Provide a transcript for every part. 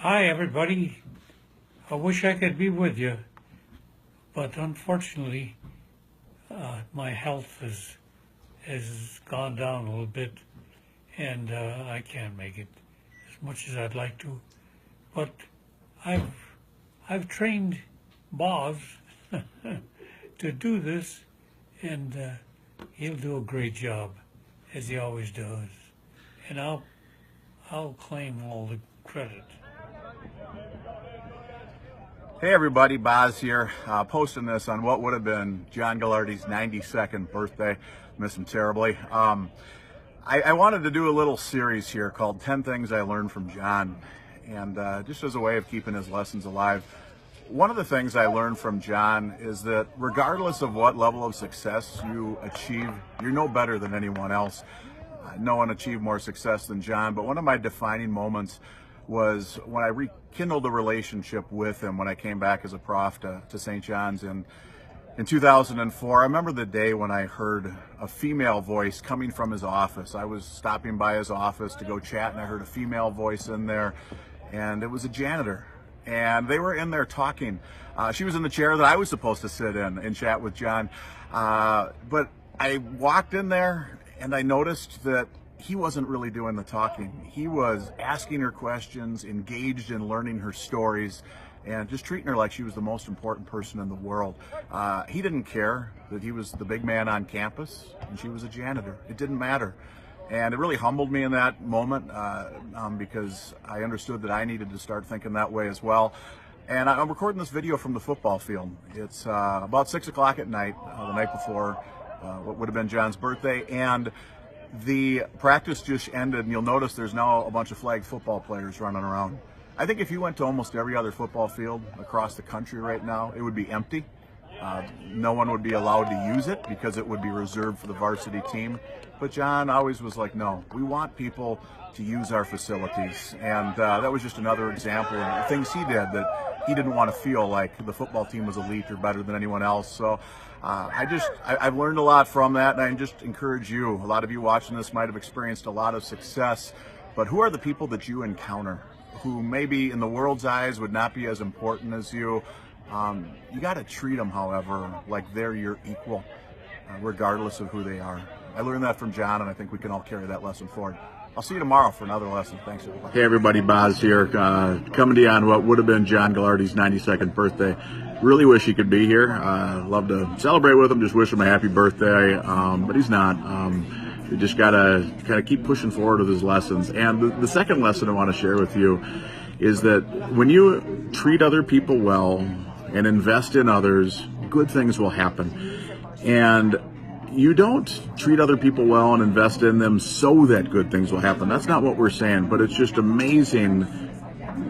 Hi, everybody. I wish I could be with you, but unfortunately, my health has gone down a little bit, and I can't make it as much as I'd like to. But I've I've trained Boz to do this, and he'll do a great job, as he always does. And I'll claim all the credit. Hey everybody, Boz here, posting this on what would have been John Gagliardi's 92nd birthday. Miss him terribly. I wanted to do a little series here called 10 Things I Learned from John, and just as a way of keeping his lessons alive. One of the things I learned from John is that regardless of what level of success you achieve, you're no better than anyone else. No one achieved more success than John, but one of my defining moments was when I rekindled a relationship with him when I came back as a prof to St. John's in 2004. I remember the day when I heard a female voice coming from his office. I was stopping by his office to go chat, and I heard a female voice in there, and it was a janitor. And they were in there talking. She was in the chair that I was supposed to sit in and chat with John. But I walked in there, and I noticed that he wasn't really doing the talking. He was asking her questions, engaged in learning her stories, and just treating her like she was the most important person in the world. He didn't care that he was the big man on campus and she was a janitor. It didn't matter. And it really humbled me in that moment because I understood that I needed to start thinking that way as well. And I'm recording this video from the football field. It's about 6 o'clock at night, the night before what would have been John's birthday. And the practice just ended, and you'll notice there's now a bunch of flag football players running around. I think if you went to almost every other football field across the country right now, it would be empty. No one would be allowed to use it because it would be reserved for the varsity team. But John always was like, no, we want people to use our facilities. And that was just another example of the things he did, that he didn't want to feel like the football team was elite or better than anyone else. So I've learned a lot from that, and I just encourage you. A lot of you watching this might have experienced a lot of success, but who are the people that you encounter who maybe in the world's eyes would not be as important as you? You got to treat them, however, like they're your equal, regardless of who they are. I learned that from John, and I think we can all carry that lesson forward. I'll see you tomorrow for another lesson. Thanks, everybody. Hey, everybody. Boz here, coming to you on what would have been John Gagliardi's 92nd birthday. Really wish he could be here. Love to celebrate with him, just wish him a happy birthday, but he's not. We just got to kind of keep pushing forward with his lessons. And the second lesson I want to share with you is that when you treat other people well and invest in others, good things will happen. And you don't treat other people well and invest in them so that good things will happen. That's not what we're saying, but it's just amazing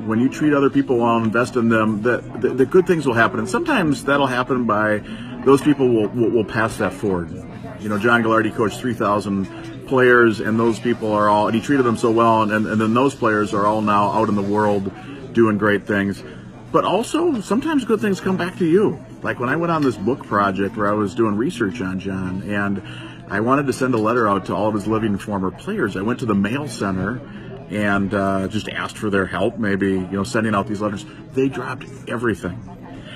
when you treat other people well and invest in them that good things will happen. And sometimes that'll happen by those people will pass that forward. You know, John Gagliardi coached 3,000 players, and those people are all, and he treated them so well, and then those players are all now out in the world doing great things. But also, sometimes good things come back to you. Like when I went on this book project where I was doing research on John, and I wanted to send a letter out to all of his living former players. I went to the mail center and just asked for their help, maybe, sending out these letters. They dropped everything.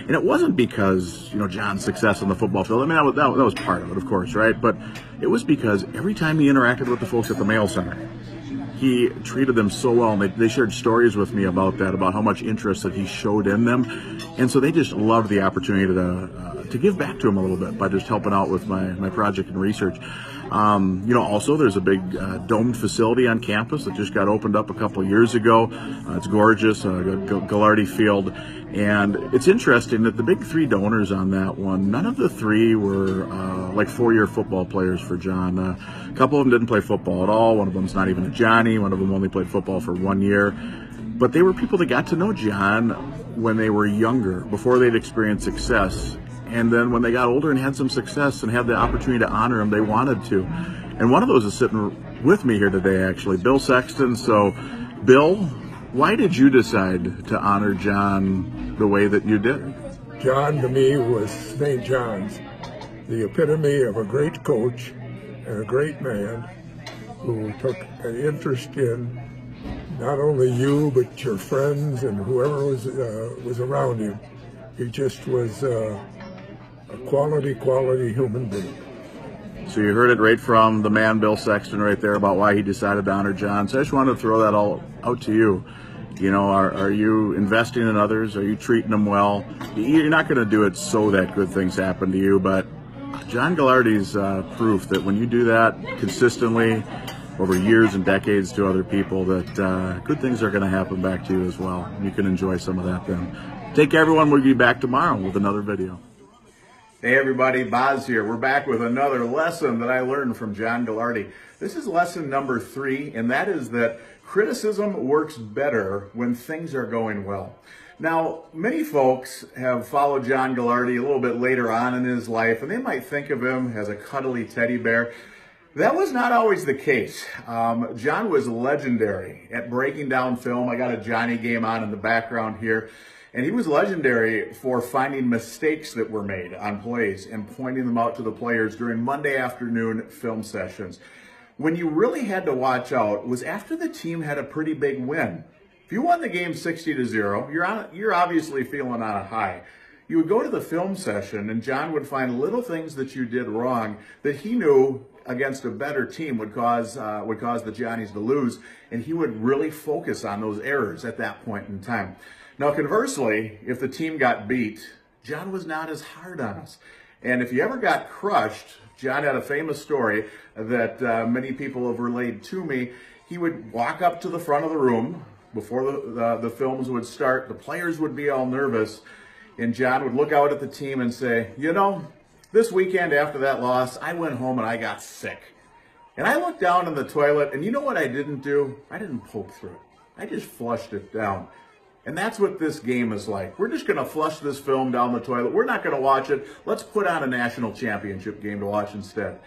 And it wasn't because, John's success on the football field. I mean, that was part of it, of course, right? But it was because every time he interacted with the folks at the mail center, he treated them so well, and they shared stories with me about that, about how much interest that he showed in them. And so they just loved the opportunity to give back to him a little bit by just helping out with my project and research. Also there's a big domed facility on campus that just got opened up a couple of years ago. It's gorgeous, Gagliardi Field. And it's interesting that the big three donors on that one, none of the three were like four-year football players for John. A couple of them didn't play football at all. One of them's not even a Johnny. One of them only played football for 1 year. But they were people that got to know John when they were younger, before they'd experienced success. And then when they got older and had some success and had the opportunity to honor him, they wanted to. And one of those is sitting with me here today, actually, Bill Sexton. So, Bill, why did you decide to honor John the way that you did? John, to me, was St. John's, the epitome of a great coach and a great man who took an interest in not only you, but your friends and whoever was around you. He just was a quality human being. So you heard it right from the man, Bill Sexton, right there about why he decided to honor John. So I just wanted to throw that all out to you. You know, are you investing in others? Are you treating them well? You're not going to do it so that good things happen to you, but John Gagliardi's proof that when you do that consistently over years and decades to other people, that good things are going to happen back to you as well. You can enjoy some of that then. Take care, everyone. We'll be back tomorrow with another video. Hey everybody, Boz here. We're back with another lesson that I learned from John Gagliardi. This is lesson number 3, and that is that criticism works better when things are going well. Now, many folks have followed John Gagliardi a little bit later on in his life, and they might think of him as a cuddly teddy bear. That was not always the case. John was legendary at breaking down film. I got a Johnny game on in the background here. And he was legendary for finding mistakes that were made on plays and pointing them out to the players during Monday afternoon film sessions. When you really had to watch out was after the team had a pretty big win. If you won the game 60-0, you're obviously feeling on a high. You would go to the film session and John would find little things that you did wrong that he knew against a better team would cause the Johnnies to lose, and he would really focus on those errors at that point in time. Now, conversely, if the team got beat, John was not as hard on us. And if you ever got crushed, John had a famous story that many people have relayed to me. He would walk up to the front of the room before the films would start. The players would be all nervous, and John would look out at the team and say, you know, this weekend after that loss, I went home and I got sick. And I looked down in the toilet, and you know what I didn't do? I didn't poke through it. I just flushed it down. And that's what this game is like. We're just going to flush this film down the toilet. We're not going to watch it. Let's put on a national championship game to watch instead.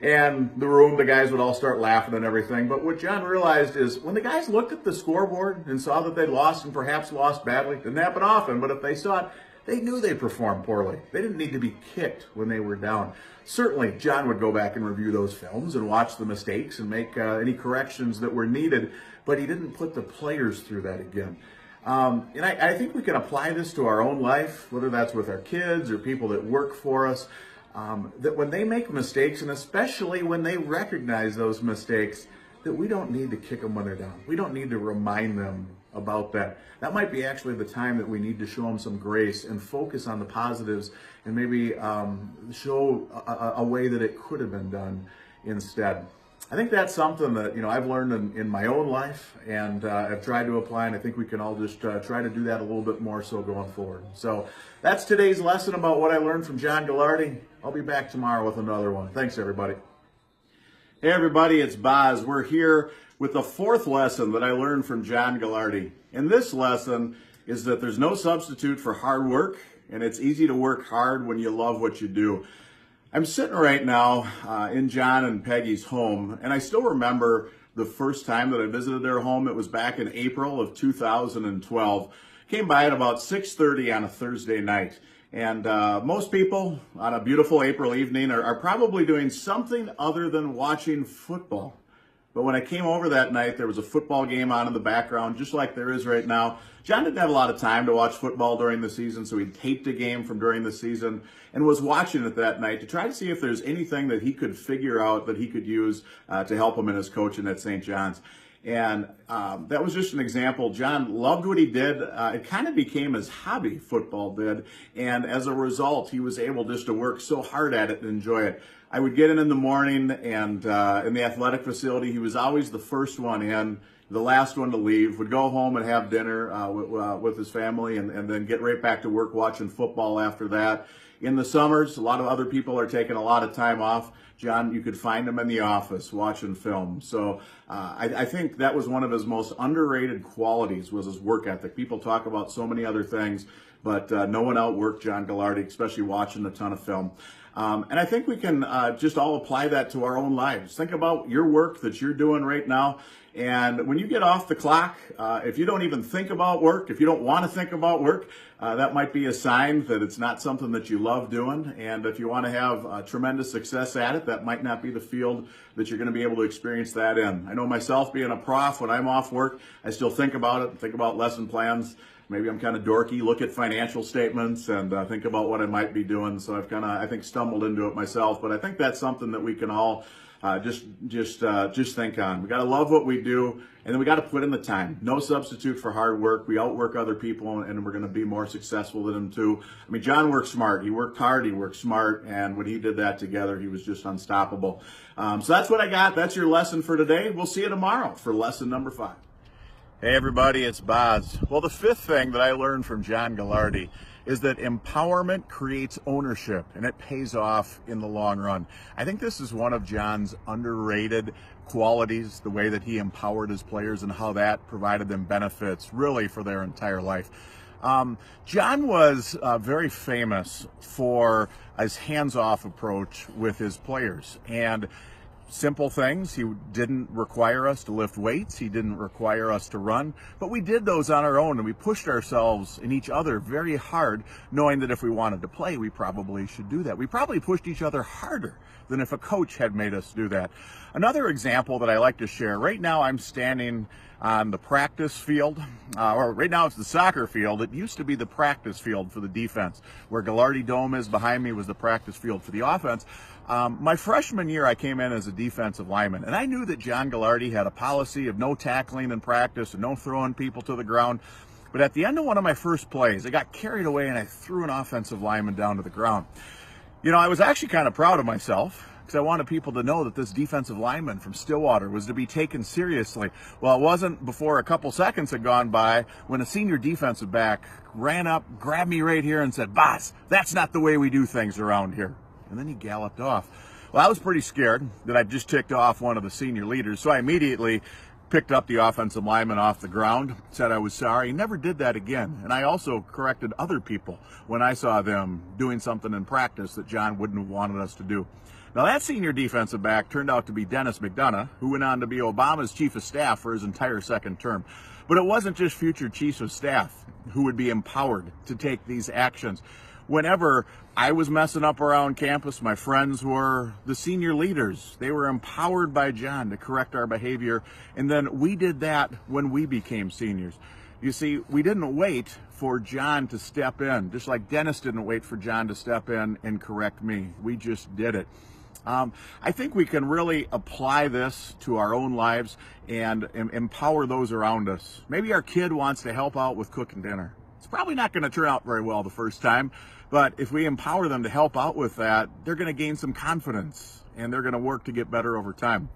And the guys would all start laughing and everything. But what John realized is when the guys looked at the scoreboard and saw that they lost and perhaps lost badly, didn't happen often, but if they saw it, they knew they performed poorly. They didn't need to be kicked when they were down. Certainly, John would go back and review those films and watch the mistakes and make any corrections that were needed, but he didn't put the players through that again. And I think we can apply this to our own life, whether that's with our kids or people that work for us, that when they make mistakes, and especially when they recognize those mistakes, that we don't need to kick them when they're down. We don't need to remind them about that. That might be actually the time that we need to show them some grace and focus on the positives and maybe show a way that it could have been done instead. I think that's something that, I've learned in my own life, and I've tried to apply, and I think we can all just try to do that a little bit more so going forward. So that's today's lesson about what I learned from John Gagliardi. I'll be back tomorrow with another one. Thanks, everybody. Hey, everybody, it's Boz. We're here with the 4th lesson that I learned from John Gagliardi. And this lesson is that there's no substitute for hard work, and it's easy to work hard when you love what you do. I'm sitting right now in John and Peggy's home, and I still remember the first time that I visited their home. It was back in April of 2012. Came by at about 6:30 on a Thursday night. And most people on a beautiful April evening are probably doing something other than watching football. But when I came over that night, there was a football game on in the background, just like there is right now. John didn't have a lot of time to watch football during the season, so he taped a game from during the season and was watching it that night to try to see if there's anything that he could figure out that he could use to help him in his coaching at St. John's. And that was just an example. John loved what he did. It kind of became his hobby, football did. And as a result, he was able just to work so hard at it and enjoy it. I would get in the morning, and in the athletic facility, he was always the first one in, the last one to leave, would go home and have dinner with his family, and then get right back to work watching football after that. In the summers, a lot of other people are taking a lot of time off. John, you could find him in the office watching film. So I think that was one of his most underrated qualities, was his work ethic. People talk about so many other things, but no one outworked John Gagliardi, especially watching a ton of film. And I think we can just all apply that to our own lives. Think about your work that you're doing right now, And when you get off the clock, if you don't even think about work, if you don't want to think about work, that might be a sign that it's not something that you love doing. And if you want to have tremendous success at it, that might not be the field that you're going to be able to experience that in. I know myself, being a prof, when I'm off work, I still think about it, think about lesson plans. Maybe I'm kind of dorky, look at financial statements and think about what I might be doing. So I've kind of, I think, stumbled into it myself. But I think that's something that we can all just think on. We got to love what we do, and then we got to put in the time. No substitute for hard work. We outwork other people, and we're going to be more successful than them too. I mean, John worked smart. He worked hard. He worked smart, and when he did that together, he was just unstoppable. So that's what I got. That's your lesson for today. We'll see you tomorrow for lesson number 5. Hey everybody, it's Boz. Well, the 5th thing that I learned from John Gagliardi is that empowerment creates ownership, and it pays off in the long run. I think this is one of John's underrated qualities, the way that he empowered his players and how that provided them benefits really for their entire life. John was very famous for his hands-off approach with his players, and simple things. He didn't require us to lift weights. He didn't require us to run, but we did those on our own, and we pushed ourselves and each other very hard, knowing that if we wanted to play, we probably should do that. We probably pushed each other harder than if a coach had made us do that. Another example that I like to share, right now I'm standing on the practice field, or right now it's the soccer field. It used to be the practice field for the defense. Where Gagliardi Dome is behind me was the practice field for the offense. My freshman year, I came in as a defensive lineman, and I knew that John Gagliardi had a policy of no tackling in practice and no throwing people to the ground. But at the end of one of my first plays, I got carried away and I threw an offensive lineman down to the ground. You know, I was actually kind of proud of myself, because I wanted people to know that this defensive lineman from Stillwater was to be taken seriously. Well, it wasn't before a couple seconds had gone by when a senior defensive back ran up, grabbed me right here and said, "Boss, that's not the way we do things around here." And then he galloped off. Well, I was pretty scared that I'd just ticked off one of the senior leaders, so I immediately picked up the offensive lineman off the ground, said I was sorry, never did that again. And I also corrected other people when I saw them doing something in practice that John wouldn't have wanted us to do. Now, that senior defensive back turned out to be Dennis McDonough, who went on to be Obama's chief of staff for his entire second term. But it wasn't just future chiefs of staff who would be empowered to take these actions. Whenever I was messing up around campus, my friends were the senior leaders. They were empowered by John to correct our behavior, and then we did that when we became seniors. You see, we didn't wait for John to step in, just like Dennis didn't wait for John to step in and correct me. We just did it. I think we can really apply this to our own lives and empower those around us. Maybe our kid wants to help out with cooking dinner. It's probably not going to turn out very well the first time, but if we empower them to help out with that, they're going to gain some confidence and they're going to work to get better over time.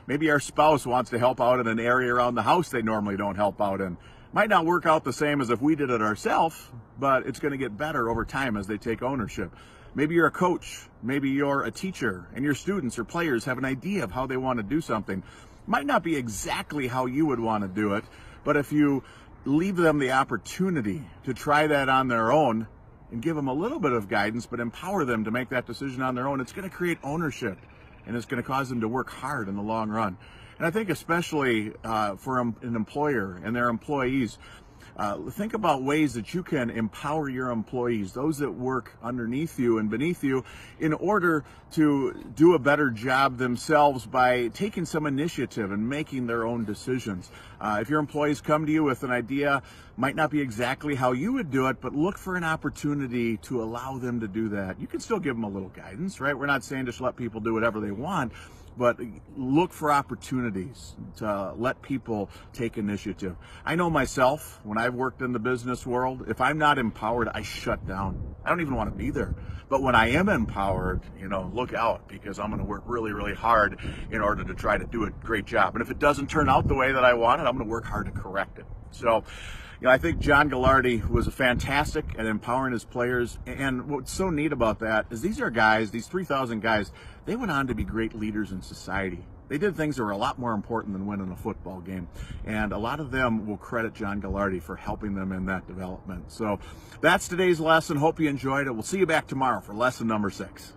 Maybe our spouse wants to help out in an area around the house they normally don't help out in. Might not work out the same as if we did it ourselves, but it's going to get better over time as they take ownership. Maybe you're a coach, maybe you're a teacher, and your students or players have an idea of how they want to do something. Might not be exactly how you would want to do it, but if you leave them the opportunity to try that on their own and give them a little bit of guidance, but empower them to make that decision on their own, it's going to create ownership, and it's going to cause them to work hard in the long run. And I think especially for an employer and their employees, think about ways that you can empower your employees, those that work underneath you and beneath you, in order to do a better job themselves by taking some initiative and making their own decisions. If your employees come to you with an idea, might not be exactly how you would do it, but look for an opportunity to allow them to do that. You can still give them a little guidance, right? We're not saying just let people do whatever they want, but look for opportunities to let people take initiative. I know myself, when I've worked in the business world, if I'm not empowered, I shut down. I don't even want to be there. But when I am empowered, look out, because I'm going to work really, really hard in order to try to do a great job. And if it doesn't turn out the way that I wanted, I'm going to work hard to correct it. So, I think John Gagliardi was fantastic at empowering his players. And what's so neat about that is these are guys, these 3,000 guys, they went on to be great leaders in society. They did things that were a lot more important than winning a football game. And a lot of them will credit John Gagliardi for helping them in that development. So that's today's lesson. Hope you enjoyed it. We'll see you back tomorrow for lesson number 6.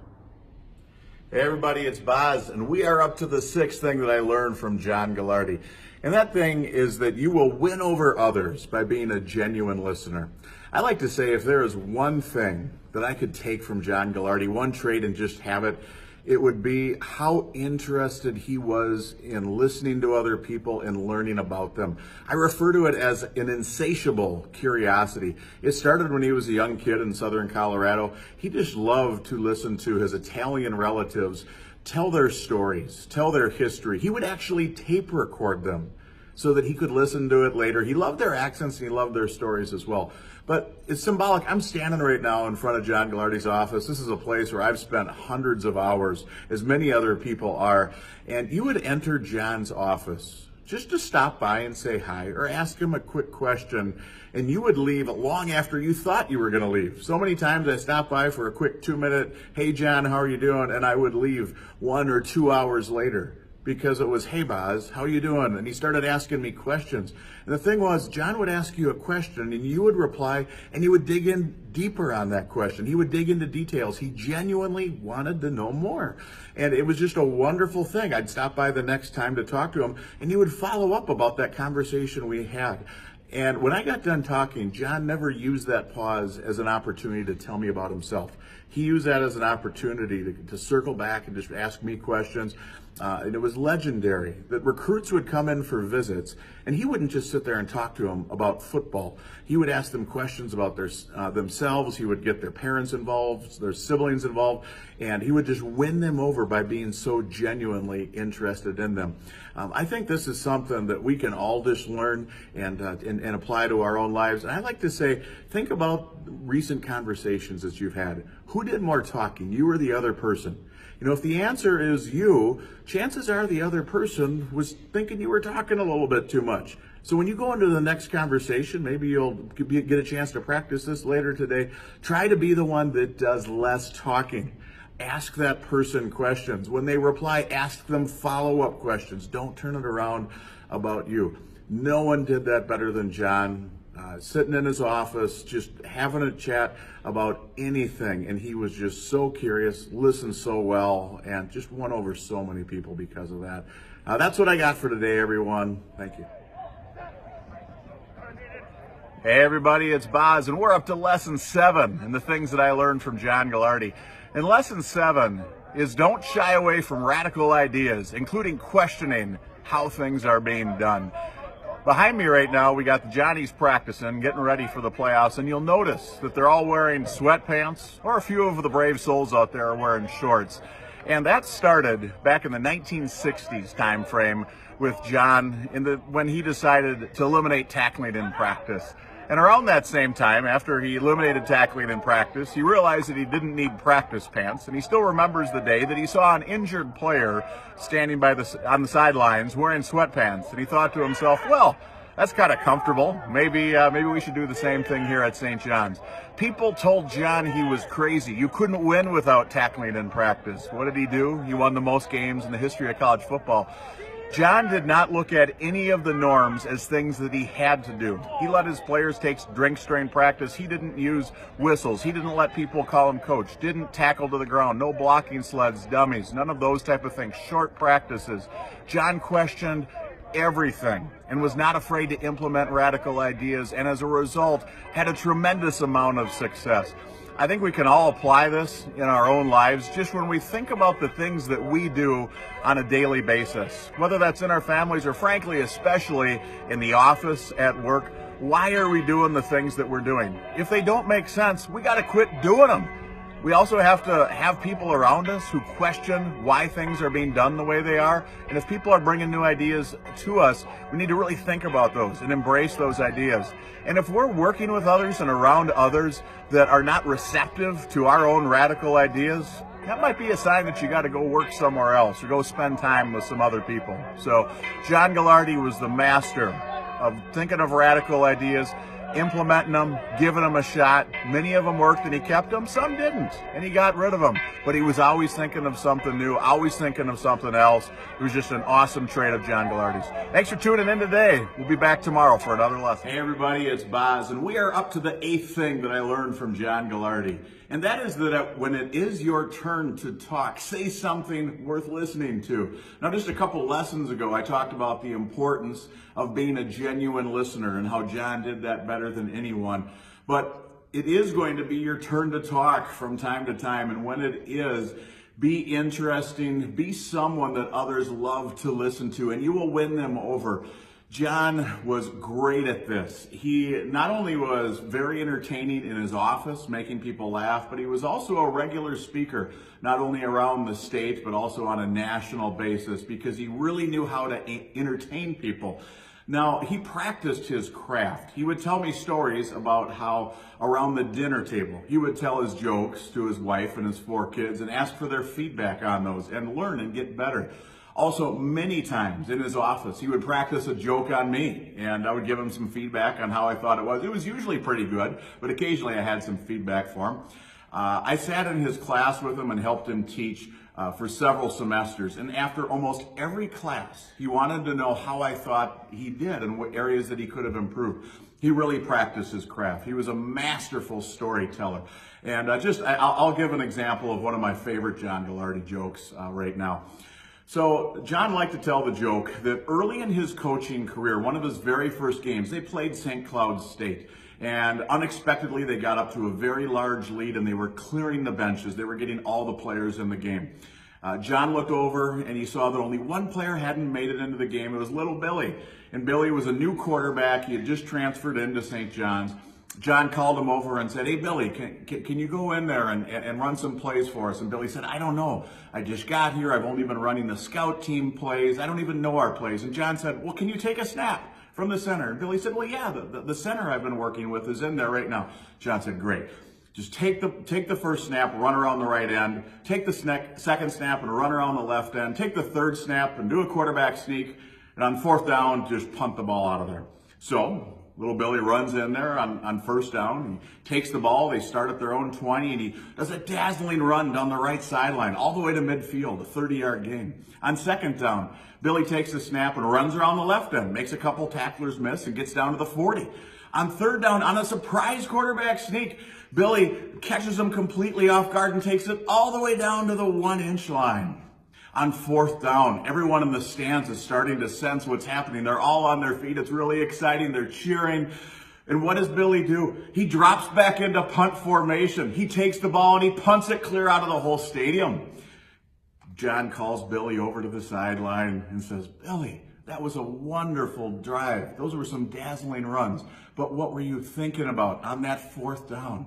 Hey everybody, it's Boz, and we are up to the 6th thing that I learned from John Gagliardi. And that thing is that you will win over others by being a genuine listener. I like to say if there is one thing that I could take from John Gagliardi, one trait and just have it, it would be how interested he was in listening to other people and learning about them. I refer to it as an insatiable curiosity. It started when he was a young kid in southern Colorado. He just loved to listen to his Italian relatives tell their stories, tell their history. He would actually tape record them so that he could listen to it later. He loved their accents and he loved their stories as well. But it's symbolic. I'm standing right now in front of John Gagliardi's office. This is a place where I've spent hundreds of hours, as many other people are. And you would enter John's office just to stop by and say hi or ask him a quick question, and you would leave long after you thought you were going to leave. So many times I stopped by for a quick 2-minute, hey John, how are you doing? And I would leave 1 or 2 hours later, because it was, hey Boz, how are you doing? And he started asking me questions. And the thing was, John would ask you a question and you would reply and he would dig in deeper on that question. He would dig into details. He genuinely wanted to know more. And it was just a wonderful thing. I'd stop by the next time to talk to him and he would follow up about that conversation we had. And when I got done talking, John never used that pause as an opportunity to tell me about himself. He used that as an opportunity to circle back and just ask me questions. And it was legendary that recruits would come in for visits, and he wouldn't just sit there and talk to them about football. He would ask them questions about themselves. He would get their parents involved, their siblings involved, and he would just win them over by being so genuinely interested in them. I think this is something that we can all just learn and apply to our own lives. And I like to say, think about recent conversations that you've had. Who did more talking, you or the other person? You know, if the answer is you, chances are the other person was thinking you were talking a little bit too much. So when you go into the next conversation, maybe you'll get a chance to practice this later today. Try to be the one that does less talking. Ask that person questions. When they reply, ask them follow-up questions. Don't turn it around about you. No one did that better than John. Sitting in his office, just having a chat about anything. And he was just so curious, listened so well, and just won over so many people because of that. That's what I got for today, everyone. Thank you. Hey, everybody, it's Boz, and we're up to Lesson 7 and the things that I learned from John Gagliardi. And Lesson 7 is don't shy away from radical ideas, including questioning how things are being done. Behind me right now, we got the Johnnies practicing, getting ready for the playoffs, and you'll notice that they're all wearing sweatpants, or a few of the brave souls out there are wearing shorts. And that started back in the 1960s time frame with John when he decided to eliminate tackling in practice. And around that same time, after he eliminated tackling in practice, he realized that he didn't need practice pants, and he still remembers the day that he saw an injured player standing on the sidelines wearing sweatpants, and he thought to himself, well, that's kind of comfortable. Maybe we should do the same thing here at St. John's. People told John he was crazy. You couldn't win without tackling in practice. What did he do? He won the most games in the history of college football. John did not look at any of the norms as things that he had to do. He let his players take drinks during practice. He didn't use whistles. He didn't let people call him coach. Didn't tackle to the ground. No blocking sleds, dummies, none of those type of things. Short practices. John questioned everything and was not afraid to implement radical ideas, and as a result had a tremendous amount of success. I think we can all apply this in our own lives just when we think about the things that we do on a daily basis, whether that's in our families or frankly, especially in the office, at work. Why are we doing the things that we're doing? If they don't make sense, we got to quit doing them. We also have to have people around us who question why things are being done the way they are. And if people are bringing new ideas to us, we need to really think about those and embrace those ideas. And if we're working with others and around others that are not receptive to our own radical ideas, that might be a sign that you got to go work somewhere else or go spend time with some other people. So John Gagliardi was the master of thinking of radical ideas, implementing them, giving them a shot. Many of them worked and he kept them, some didn't, and he got rid of them. But he was always thinking of something new, always thinking of something else. It was just an awesome trait of John Gagliardi's. Thanks for tuning in today. We'll be back tomorrow for another lesson. Hey everybody, it's Boz, and we are up to the 8th thing that I learned from John Gagliardi. And that is that when it is your turn to talk, say something worth listening to. Now, just a couple lessons ago, I talked about the importance of being a genuine listener and how John did that better than anyone. But it is going to be your turn to talk from time to time. And when it is, be interesting, be someone that others love to listen to, and you will win them over. John was great at this. He not only was very entertaining in his office, making people laugh, but he was also a regular speaker, not only around the state, but also on a national basis, because he really knew how to entertain people. Now, he practiced his craft. He would tell me stories about how around the dinner table, he would tell his jokes to his wife and his 4 kids and ask for their feedback on those and learn and get better. Also, many times in his office, he would practice a joke on me, and I would give him some feedback on how I thought it was. It was usually pretty good, but occasionally I had some feedback for him. I sat in his class with him and helped him teach for several semesters, and after almost every class, he wanted to know how I thought he did and what areas that he could have improved. He really practiced his craft. He was a masterful storyteller. And I'll give an example of one of my favorite John Gagliardi jokes right now. So John liked to tell the joke that early in his coaching career, one of his very first games, they played St. Cloud State. And unexpectedly, they got up to a very large lead and they were clearing the benches. They were getting all the players in the game. John looked over and he saw that only one player hadn't made it into the game. It was little Billy. And Billy was a new quarterback. He had just transferred into St. John's. John called him over and said, "Hey, Billy, can you go in there and run some plays for us?" And Billy said, "I don't know. I just got here. I've only been running the scout team plays. I don't even know our plays." And John said, "Well, can you take a snap from the center?" And Billy said, "Well, yeah, the center I've been working with is in there right now." John said, "Great. Just take the first snap, run around the right end. Take the second snap and run around the left end. Take the third snap and do a quarterback sneak. And on 4th down, just punt the ball out of there." So little Billy runs in there on 1st down. He takes the ball. They start at their own 20, and he does a dazzling run down the right sideline all the way to midfield, a 30-yard gain. On 2nd down, Billy takes the snap and runs around the left end, makes a couple tacklers miss, and gets down to the 40. On 3rd down, on a surprise quarterback sneak, Billy catches him completely off guard and takes it all the way down to the 1-inch line. On 4th down, everyone in the stands is starting to sense what's happening. They're all on their feet. It's really exciting. They're cheering. And what does Billy do? He drops back into punt formation. He takes the ball and he punts it clear out of the whole stadium. John calls Billy over to the sideline and says, "Billy, that was a wonderful drive. Those were some dazzling runs. But what were you thinking about on that 4th down?"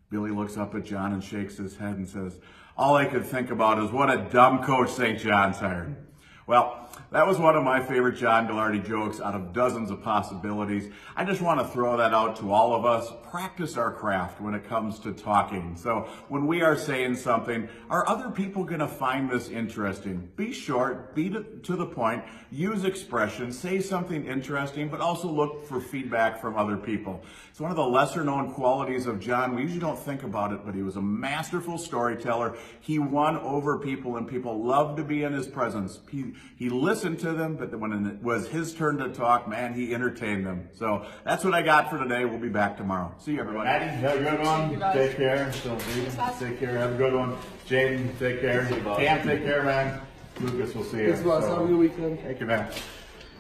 Billy looks up at John and shakes his head and says, "All I could think about is what a dumb coach St. John's hired." Well, that was one of my favorite John Gagliardi jokes out of dozens of possibilities. I just want to throw that out to all of us. Practice our craft when it comes to talking. So when we are saying something, are other people going to find this interesting? Be short, be to the point, use expressions, say something interesting, but also look for feedback from other people. It's one of the lesser known qualities of John. We usually don't think about it, but he was a masterful storyteller. He won over people and people loved to be in his presence. He listened to them, but when it was his turn to talk, man, he entertained them. So that's what I got for today. We'll be back tomorrow. See you, everybody. Maddie, have a good one. Take care. Take care. Have a good one. Jaden, take care. Cam, take care, man. Lucas, we'll see you. Thanks, boss. Have a good weekend. Thank you, man.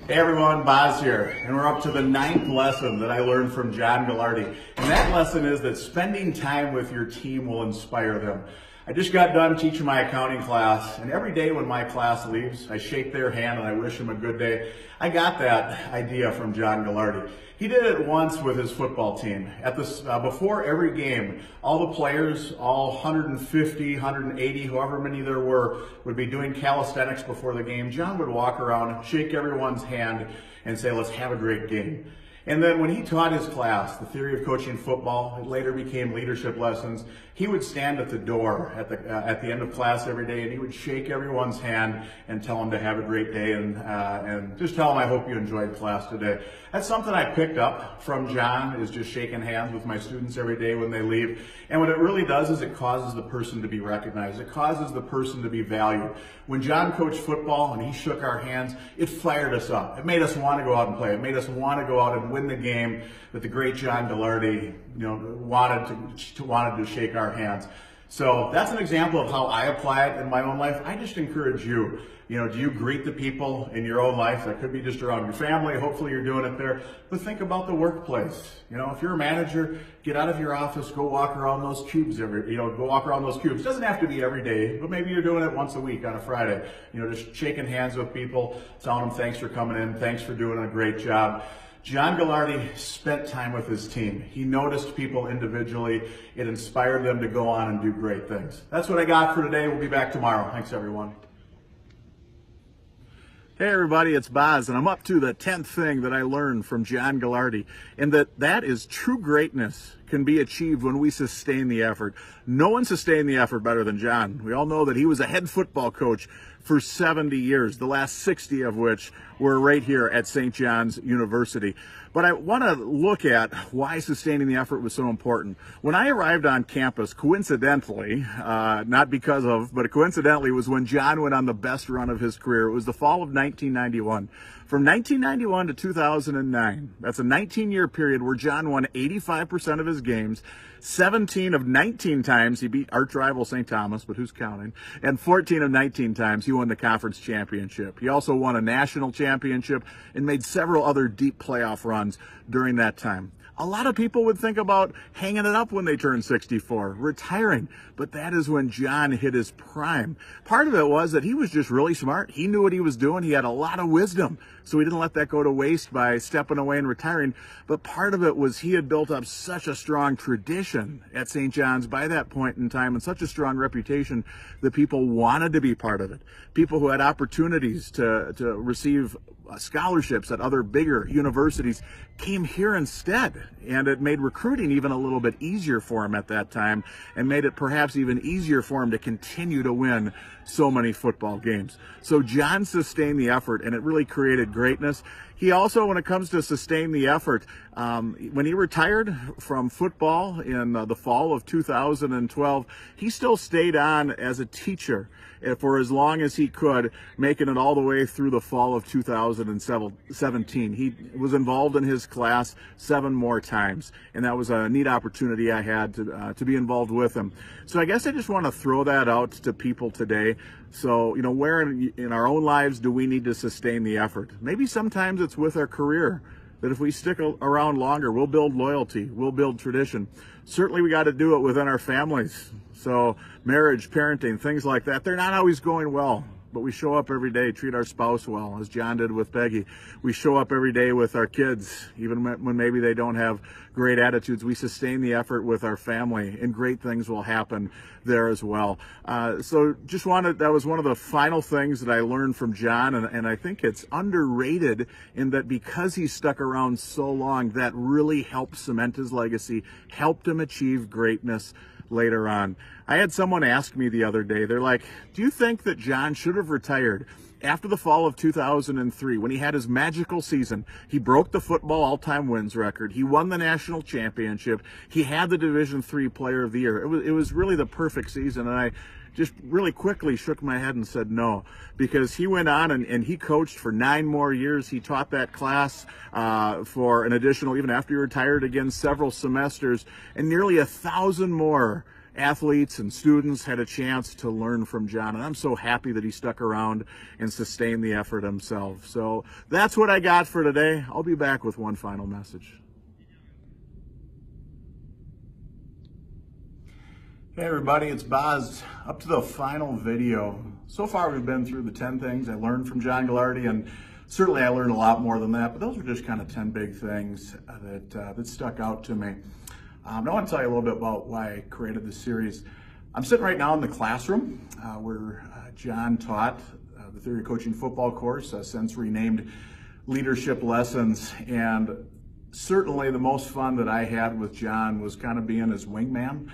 Hey everyone, Boz here, and we're up to the 9th lesson that I learned from John Gagliardi. And that lesson is that spending time with your team will inspire them. I just got done teaching my accounting class, and every day when my class leaves, I shake their hand and I wish them a good day. I got that idea from John Gagliardi. He did it once with his football team. Before every game, all the players, all 150, 180, however many there were, would be doing calisthenics before the game. John would walk around, shake everyone's hand, and say, "Let's have a great game." And then when he taught his class, the theory of coaching football, it later became leadership lessons. He would stand at the door at the end of class every day, and he would shake everyone's hand and tell them to have a great day, and just tell them, I hope you enjoyed class today. That's something I picked up from John, is just shaking hands with my students every day when they leave. And what it really does is it causes the person to be recognized. It causes the person to be valued. When John coached football and he shook our hands, it fired us up. It made us want to go out and play. It made us want to go out and win the game that the great John Gagliardi, wanted to shake our hands. So that's an example of how I apply it in my own life. I just encourage you, do you greet the people in your own life? That could be just around your family. Hopefully you're doing it there. But think about the workplace. If you're a manager, get out of your office, go walk around those cubes go walk around those cubes. It doesn't have to be every day, but maybe you're doing it once a week on a Friday. Just shaking hands with people, telling them thanks for coming in, thanks for doing a great job. John Gagliardi spent time with his team. He noticed people individually. It inspired them to go on and do great things. That's what I got for today. We'll be back tomorrow. Thanks, everyone. Hey everybody, it's Boz, and I'm up to the 10th thing that I learned from John Gagliardi, and that is true greatness can be achieved when we sustain the effort. No one sustained the effort better than John. We all know that he was a head football coach for 70 years, the last 60 of which were right here at St. John's University. But I want to look at why sustaining the effort was so important. When I arrived on campus, coincidentally, not because of, but coincidentally, was when John went on the best run of his career. It was the fall of 1991. From 1991 to 2009, that's a 19-year period where John won 85% of his games. 17 of 19 times he beat arch rival St. Thomas, but who's counting? And 14 of 19 times he won the conference championship. He also won a national championship and made several other deep playoff runs during that time. A lot of people would think about hanging it up when they turn 64, retiring, but that is when John hit his prime. Part of it was that he was just really smart. He knew what he was doing. He had a lot of wisdom, so he didn't let that go to waste by stepping away and retiring. But part of it was he had built up such a strong tradition at St. John's by that point in time, and such a strong reputation that people wanted to be part of it. People who had opportunities to receive scholarships at other bigger universities came here instead, and it made recruiting even a little bit easier for him at that time, and made it perhaps even easier for him to continue to win so many football games. So John sustained the effort, and it really created greatness. He also, when it comes to sustain the effort, when he retired from football in the fall of 2012, he still stayed on as a teacher for as long as he could, making it all the way through the fall of 2017. He was involved in his class 7 more times, and that was a neat opportunity I had to be involved with him. So I guess I just want to throw that out to people today. So, where in our own lives do we need to sustain the effort? Maybe sometimes it's with our career, that if we stick around longer, we'll build loyalty, we'll build tradition. Certainly we got to do it within our families. So marriage, parenting, things like that, they're not always going well, but we show up every day, treat our spouse well, as John did with Peggy. We show up every day with our kids, even when maybe they don't have great attitudes. We sustain the effort with our family, and great things will happen there as well. So that was one of the final things that I learned from John, and I think it's underrated in that because he stuck around so long, that really helped cement his legacy, helped him achieve greatness later on. I had someone ask me the other day, they're like, do you think that John should have retired after the fall of 2003 when he had his magical season? He broke the football all-time wins record. He won the national championship. He had the Division III Player of the Year. It was really the perfect season, and I just really quickly shook my head and said no, because he went on and he coached for 9 more years. He taught that class for an additional, even after he retired again, several semesters, and nearly 1,000 more athletes and students had a chance to learn from John, and I'm so happy that he stuck around and sustained the effort himself. So that's what I got for today. I'll be back with one final message. Hey everybody, it's Boz. Up to the final video. So far we've been through the 10 things I learned from John Gagliardi, and certainly I learned a lot more than that, but those are just kind of 10 big things that stuck out to me. I want to tell you a little bit about why I created this series. I'm sitting right now in the classroom where John taught the Theory of Coaching football course, since renamed Leadership Lessons, and certainly the most fun that I had with John was kind of being his wingman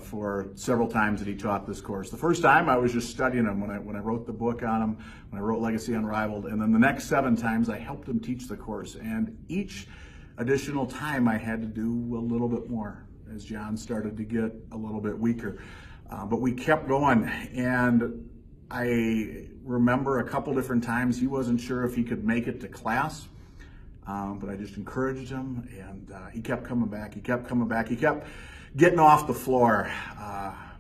for several times that he taught this course. The first time I was just studying him when I wrote the book on him, when I wrote Legacy Unrivaled, and then the next 7 times I helped him teach the course. And each additional time I had to do a little bit more as John started to get a little bit weaker. But we kept going, and I remember a couple different times he wasn't sure if he could make it to class, but I just encouraged him, and he kept coming back. He kept coming back. He kept getting off the floor.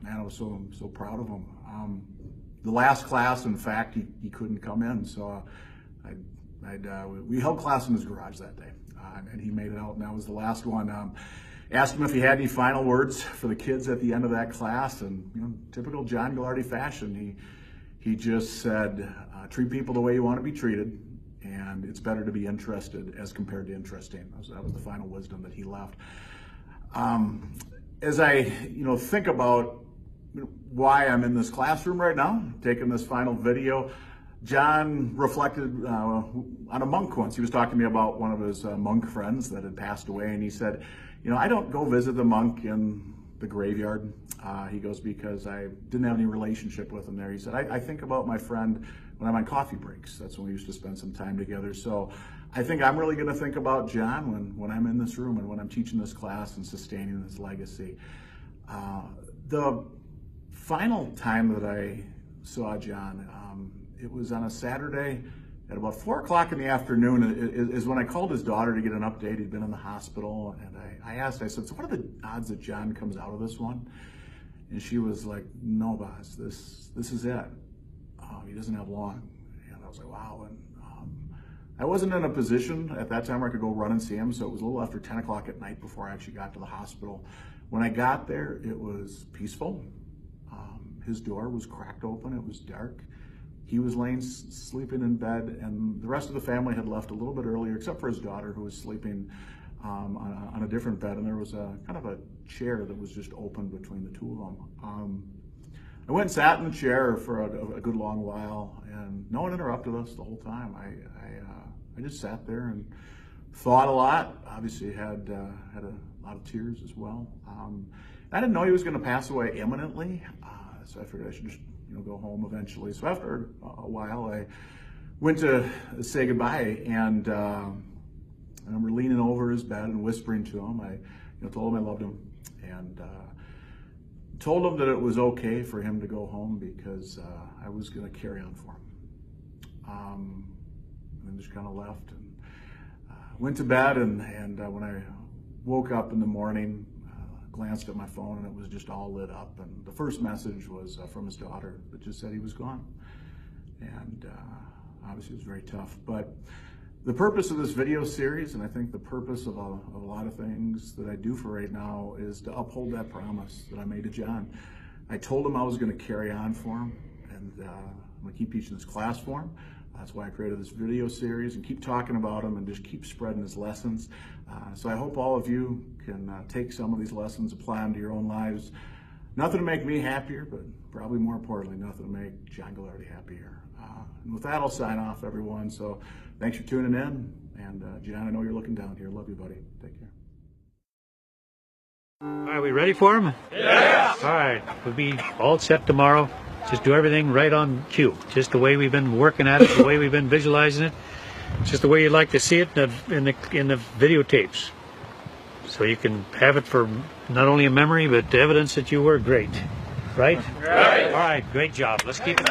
Man, I was so proud of him. The last class, in fact, he couldn't come in, so we held class in his garage that day, and he made it out, and that was the last one. Asked him if he had any final words for the kids at the end of that class, and typical John Gagliardi fashion, he just said, treat people the way you want to be treated, and it's better to be interested as compared to interesting. That was the final wisdom that he left. As I think about why I'm in this classroom right now, taking this final video, John reflected on a monk once. He was talking to me about one of his monk friends that had passed away, and he said, I don't go visit the monk in the graveyard. He goes, because I didn't have any relationship with him there. He said, I think about my friend when I'm on coffee breaks. That's when we used to spend some time together. So I think I'm really going to think about John when I'm in this room and when I'm teaching this class and sustaining this legacy. The final time that I saw John, it was on a Saturday at about 4 o'clock in the afternoon is when I called his daughter to get an update. He'd been in the hospital, and I asked, I said, so what are the odds that John comes out of this one? And she was like, no, boss, this is it. He doesn't have long. And I was like, wow. And I wasn't in a position at that time where I could go run and see him, so it was a little after 10 o'clock at night before I actually got to the hospital. When I got there, it was peaceful. His door was cracked open. It was dark. He was sleeping in bed, and the rest of the family had left a little bit earlier, except for his daughter, who was sleeping on a different bed, and there was a kind of a chair that was just open between the two of them. I went and sat in the chair for a good long while, and no one interrupted us the whole time. I just sat there and thought a lot. Obviously had a lot of tears as well. I didn't know he was going to pass away imminently, so I figured I should just go home eventually. So after a while, I went to say goodbye, and I remember leaning over his bed and whispering to him. I told him I loved him, and told him that it was okay for him to go home because I was going to carry on for him. And then just kind of left and went to bed, and when I woke up in the morning, glanced at my phone, and it was just all lit up, and the first message was from his daughter that just said he was gone. And obviously it was very tough, but the purpose of this video series, and I think the purpose of a lot of things that I do for right now, is to uphold that promise that I made to John. I told him I was going to carry on for him, and I'm going to keep teaching this class for him. That's why I created this video series, and keep talking about him and just keep spreading his lessons. So I hope all of you can take some of these lessons, apply them to your own lives. Nothing to make me happier, but probably more importantly, nothing to make John Gagliardi happier. And with that, I'll sign off, everyone. So thanks for tuning in. And John, I know you're looking down here. Love you, buddy. Take care. All right, we ready for him? Yeah! All right, we'll be all set tomorrow. Just do everything right on cue. Just the way we've been working at it, the way we've been visualizing it. Just the way you'd like to see it in the videotapes. So you can have it for not only a memory, but evidence that you were great. Right? Right. All right, great job. Let's keep it.